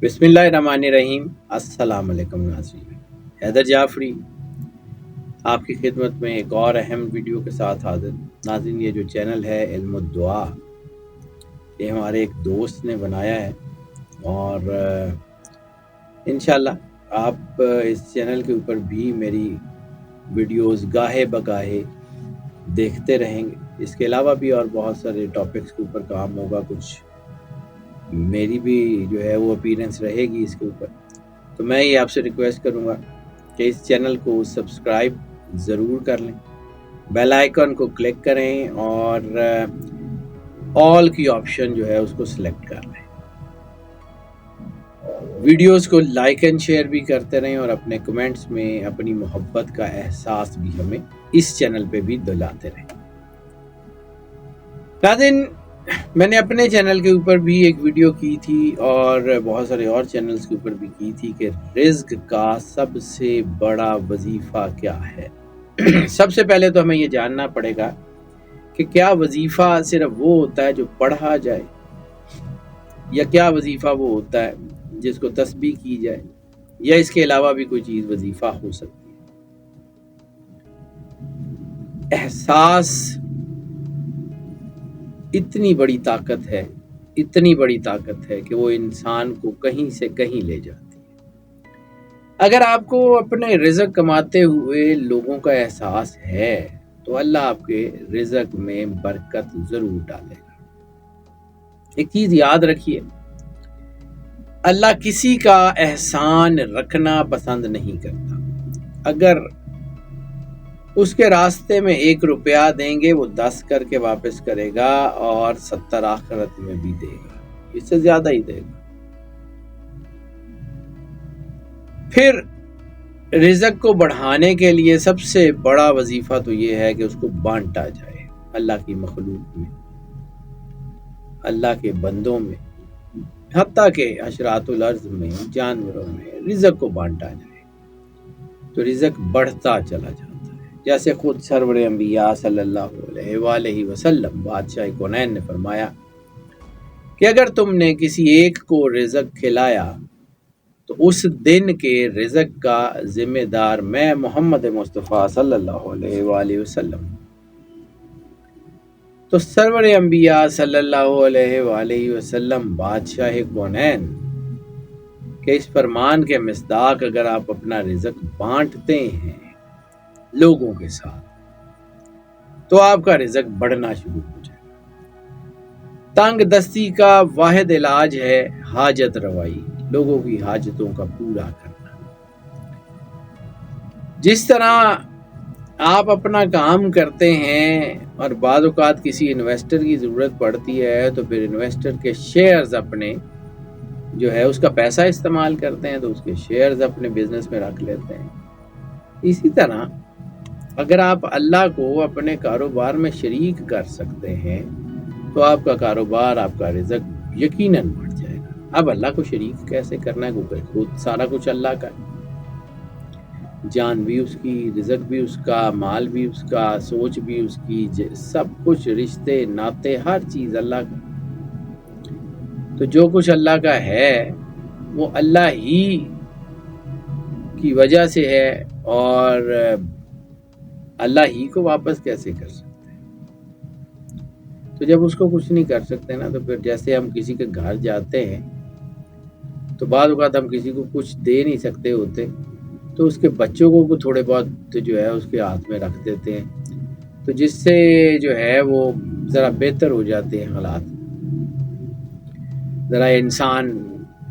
बिस्मिल्लाहिर्रहमानिर्रहीम। अस्सलाम वालेकुम नाज़रीन। हैदर जाफरी आपकी खिदमत में एक और अहम वीडियो के साथ हाजिर। नाज़रीन, ये जो चैनल है इल्म दुआ, ये हमारे एक दोस्त ने बनाया है और इंशाल्लाह आप इस चैनल के ऊपर भी मेरी वीडियोस गाहे बगाहे देखते रहेंगे। इसके अलावा भी और बहुत सारे टॉपिक्स के ऊपर काम होगा, कुछ मेरी भी जो है वो अपीयरेंस रहेगी इसके ऊपर। तो मैं ये आपसे रिक्वेस्ट करूँगा कि इस चैनल को सब्सक्राइब ज़रूर कर लें, बेल आइकन को क्लिक करें और ऑल की ऑप्शन जो है उसको सिलेक्ट कर लें। वीडियोस को लाइक एंड शेयर भी करते रहें और अपने कमेंट्स में अपनी मोहब्बत का एहसास भी हमें इस चैनल पे भी दिलाते रहें। नाज़रीन, मैंने अपने चैनल के ऊपर भी एक वीडियो की थी और बहुत सारे और चैनल्स के ऊपर भी की थी कि रिज़्क का सबसे बड़ा वजीफ़ा क्या है। सबसे पहले तो हमें ये जानना पड़ेगा कि क्या वजीफ़ा सिर्फ वो होता है जो पढ़ा जाए, या क्या वजीफ़ा वो होता है जिसको तस्बीह की जाए, या इसके अलावा भी कोई चीज़ वजीफ़ा हो सकती है। एहसास इतनी बड़ी ताकत है, इतनी बड़ी ताकत है कि वो इंसान को कहीं से कहीं ले जाती है। अगर आपको अपने रिज़्क कमाते हुए लोगों का एहसास है तो अल्लाह आपके रिज़्क में बरकत ज़रूर डालेगा। एक चीज़ याद रखिए, अल्लाह किसी का एहसान रखना पसंद नहीं करता। अगर उसके रास्ते में 1 रुपया देंगे वो 10 करके वापस करेगा और 70 आखिरत में भी देगा, इससे ज्यादा ही देगा। फिर रिज़्क को बढ़ाने के लिए सबसे बड़ा वजीफा तो ये है कि उसको बांटा जाए अल्लाह की मखलूक में, अल्लाह के बंदों में, हत्ता के अशरातुल अर्ज़ में, जानवरों में रिज़्क को बांटा जाए तो रिज़्क बढ़ता चला जाता है। जैसे खुद सरवर अंबिया सल्लल्लाहु अलैहि वसल्लम बादशाह कौनैन ने फरमाया कि अगर तुमने किसी एक को रिज़्क खिलाया तो उस दिन के रिज़्क का जिम्मेदार मैं मोहम्मद मुस्तफ़ा सल्लल्लाहु अलैहि वसल्लम। तो सरवर अंबिया सल्लल्लाहु अलैहि वसल्लम बादशाह कौनैन के इस फरमान के मिस्दाक अगर आप अपना रिज़्क बांटते हैं लोगों के साथ तो आपका रिज़्क बढ़ना शुरू हो जाएगा। तंग दस्ती का वाहिद इलाज है हाजत रवाई, लोगों की हाजतों का पूरा करना। जिस तरह आप अपना काम करते हैं और बाद औक़ात किसी इन्वेस्टर की ज़रूरत पड़ती है तो फिर इन्वेस्टर के शेयर्स अपने जो है उसका पैसा इस्तेमाल करते हैं, तो उसके शेयर्स अपने बिजनेस में रख लेते हैं। इसी तरह अगर आप अल्लाह को अपने कारोबार में शरीक कर सकते हैं तो आपका कारोबार, आपका रिज़्क यकीनन बढ़ जाएगा। अब अल्लाह को शरीक कैसे करना है, क्योंकि खुद सारा कुछ अल्लाह का है। जान भी उसकी, रिज़्क भी उसका, माल भी उसका, सोच भी उसकी, सब कुछ, रिश्ते नाते, हर चीज़ अल्लाह का। तो जो कुछ अल्लाह का है वो अल्लाह ही की वजह से है और अल्लाह ही को वापस कैसे कर सकते हैं। तो जब उसको कुछ नहीं कर सकते ना, तो फिर जैसे हम किसी के घर जाते हैं तो बाद वक़्त हम किसी को कुछ दे नहीं सकते होते, तो उसके बच्चों को थोड़े बहुत जो है उसके हाथ में रख देते हैं, तो जिससे जो है वो ज़रा बेहतर हो जाते हैं हालात। ज़रा इंसान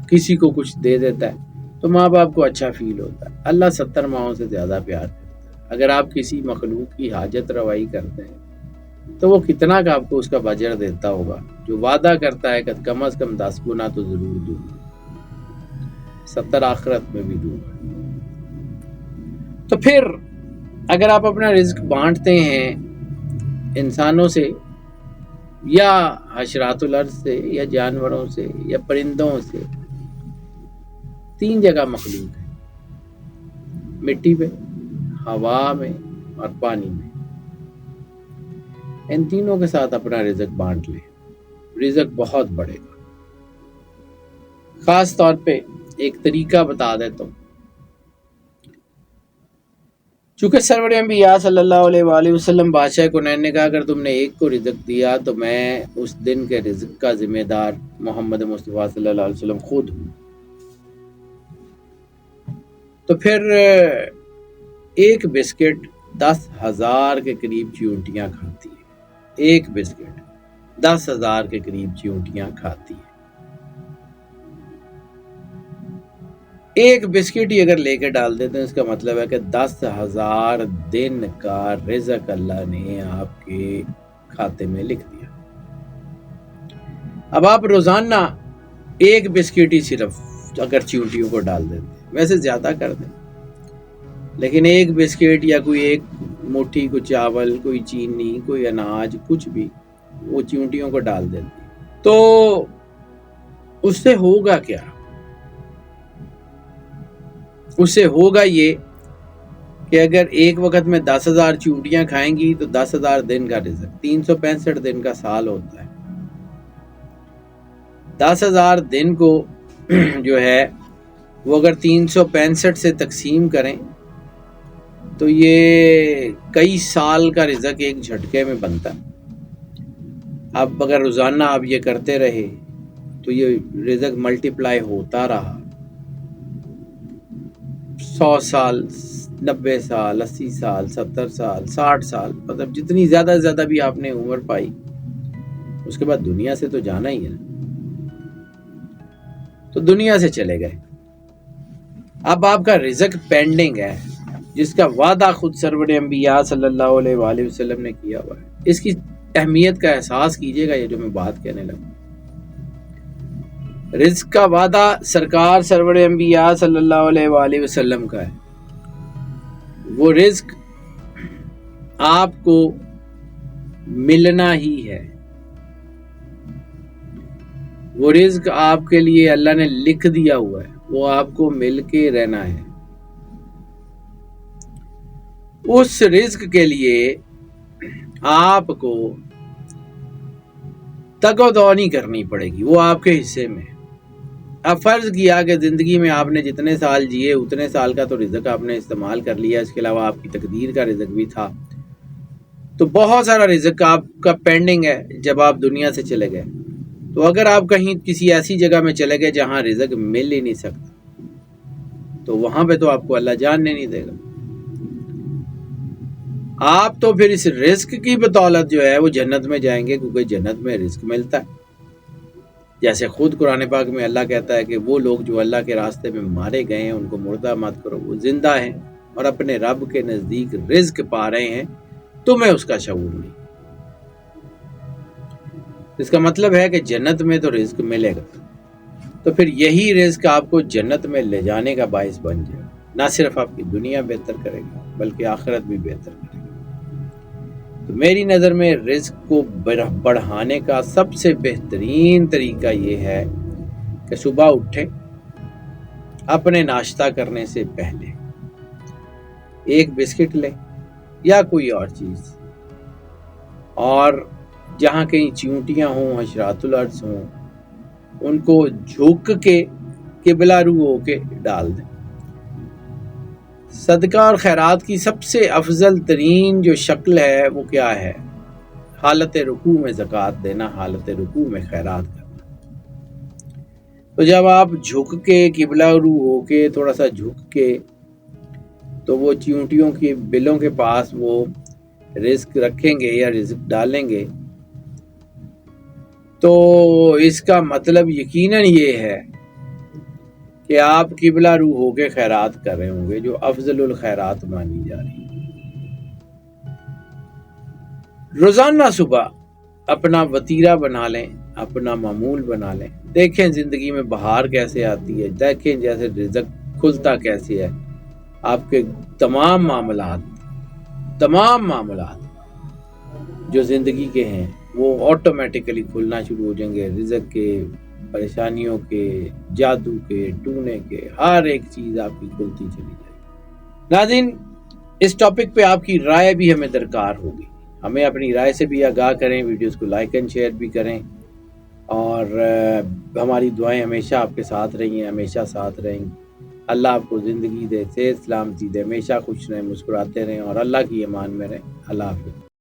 किसी को कुछ दे देता है तो माँ बाप को अच्छा फील होता है। अल्लाह 70 माओं से ज़्यादा प्यार करता है। अगर आप किसी मखलूक की हाजत रवाई करते हैं तो वो कितना का आपको उसका बजर देता होगा, जो वादा करता है कि कम अज़ कम 10 गुना तो ज़रूर दूंगा, 70 आखिरत में भी दूंगा। तो फिर अगर आप अपना रिज़्क बांटते हैं इंसानों से या हशरातुल अर्ज़ से या जानवरों से या परिंदों से, 3 जगह मखलूक है, मिट्टी पे, हवा में और पानी में। इन तीनों के साथ अपना रिज़्क बांट लें, रिज़्क बहुत बढ़ेगा। خاص طور پہ ایک طریقہ بتا دیتا ہوں. چونکہ سرور انبیاء صلی اللہ علیہ وآلہ وسلم بادشاہ کنین نے کہا اگر تم نے ایک کو رزق دیا تو میں اس دن کے رزق کا ذمہ دار محمد مصطفیٰ صلی اللہ علیہ وسلم خود ہوں. تو پھر ایک بسکٹ 10,000 کے قریب چیونٹیاں کھاتی ہے. ایک بسکٹ 10,000 کے قریب چیونٹیاں کھاتی ہے. ایک بسکٹ ہی اگر لے کے ڈال دیتے ہیں اس کا مطلب ہے کہ 10,000 دن کا رزق اللہ نے آپ کے کھاتے میں لکھ دیا. اب آپ روزانہ ایک بسکٹ ہی صرف اگر چیونٹیوں کو ڈال دیتے ہیں، ویسے زیادہ کر دیں لیکن ایک بسکٹ یا کوئی ایک مٹھی کوئی چاول کوئی چینی کوئی اناج کچھ بھی وہ چیونٹیوں کو ڈال دیتے ہیں تو اس سے ہوگا کیا؟ اس سے ہوگا یہ کہ اگر ایک وقت میں 10,000 چیونٹیاں کھائیں گی تو 10,000 دن کا رزق 365 دن کا سال ہوتا ہے. 10,000 دن کو جو ہے وہ اگر 365 سے تقسیم کریں تو یہ کئی سال کا رزق ایک جھٹکے میں بنتا ہے. اب اگر روزانہ آپ یہ کرتے رہے تو یہ رزق ملٹیپلائی ہوتا رہا 100 سال 90 سال 80 سال 70 سال 60 سال مطلب جتنی زیادہ سے زیادہ بھی آپ نے عمر پائی اس کے بعد دنیا سے تو جانا ہی ہے. تو دنیا سے چلے گئے. اب آپ کا رزق پینڈنگ ہے جس کا وعدہ خود سرور انبیاء صلی اللہ علیہ وآلہ وسلم نے کیا ہوا ہے. اس کی اہمیت کا احساس کیجئے گا. یہ جو میں بات کہنے لگا رزق کا وعدہ سرکار سرور انبیاء صلی اللہ علیہ وآلہ وسلم کا ہے. وہ رزق آپ کو ملنا ہی ہے. وہ رزق آپ کے لیے اللہ نے لکھ دیا ہوا ہے. وہ آپ کو مل کے رہنا ہے. اس رزق کے لیے آپ کو تگ و دو نہیں کرنی پڑے گی. وہ آپ کے حصے میں. اب فرض کیا کہ زندگی میں آپ نے جتنے سال جیے اتنے سال کا تو رزق آپ نے استعمال کر لیا. اس کے علاوہ آپ کی تقدیر کا رزق بھی تھا. تو بہت سارا رزق آپ کا پینڈنگ ہے جب آپ دنیا سے چلے گئے. تو اگر آپ کہیں کسی ایسی جگہ میں چلے گئے جہاں رزق مل ہی نہیں سکتا تو وہاں پہ تو آپ کو اللہ جاننے نہیں دے گا. آپ تو پھر اس رزق کی بدولت جو ہے وہ جنت میں جائیں گے کیونکہ جنت میں رزق ملتا ہے. جیسے خود قرآن پاک میں اللہ کہتا ہے کہ وہ لوگ جو اللہ کے راستے میں مارے گئے ہیں ان کو مردہ مت کرو. وہ زندہ ہیں اور اپنے رب کے نزدیک رزق پا رہے ہیں. تمہیں اس کا شعور نہیں. اس کا مطلب ہے کہ جنت میں تو رزق ملے گا. تو پھر یہی رزق آپ کو جنت میں لے جانے کا باعث بن جائے. نہ صرف آپ کی دنیا بہتر کرے گا بلکہ آخرت بھی بہتر کرے گا. تو میری نظر میں رزق کو بڑھانے کا سب سے بہترین طریقہ یہ ہے کہ صبح اٹھیں اپنے ناشتہ کرنے سے پہلے ایک بسکٹ لیں یا کوئی اور چیز اور جہاں کہیں چیونٹیاں ہوں حشرات الارض ہوں ان کو جھک کے قبلہ رو ہو کے ڈال دیں. صدقہ اور خیرات کی سب سے افضل ترین جو شکل ہے وہ کیا ہے؟ حالت رکوع میں زکوٰۃ دینا، حالت رکوع میں خیرات کرنا. تو جب آپ جھک کے قبلہ رو ہو کے تھوڑا سا جھک کے تو وہ چیونٹیوں کے بلوں کے پاس وہ رزق رکھیں گے یا رزق ڈالیں گے تو اس کا مطلب یقیناً یہ ہے کہ آپ قبلہ رو ہو کے خیرات کر رہے ہوں گے جو افضل الخیرات مانی جا رہی ہے. روزانہ صبح اپنا وتیرہ بنا لیں، اپنا معمول بنا لیں. دیکھیں زندگی میں بہار کیسے آتی ہے، دیکھیں جیسے رزق کھلتا کیسے ہے. آپ کے تمام معاملات جو زندگی کے ہیں وہ آٹومیٹیکلی کھلنا شروع ہو جائیں گے. رزق کے، پریشانیوں کے، جادو کے، ٹونے کے، ہر ایک چیز آپ کی کھلتی چلی جائے گی. ناظرین اس ٹاپک پہ آپ کی رائے بھی ہمیں درکار ہوگی. ہمیں اپنی رائے سے بھی آگاہ کریں. ویڈیوز کو لائک اینڈ شیئر بھی کریں اور ہماری دعائیں ہمیشہ آپ کے ساتھ رہی ہیں، ہمیشہ ساتھ رہیں گی۔ اللہ آپ کو زندگی دے، صحت سلامتی دے، ہمیشہ خوش رہیں، مسکراتے رہیں اور اللہ کی امان میں رہیں۔ اللہ حافظ۔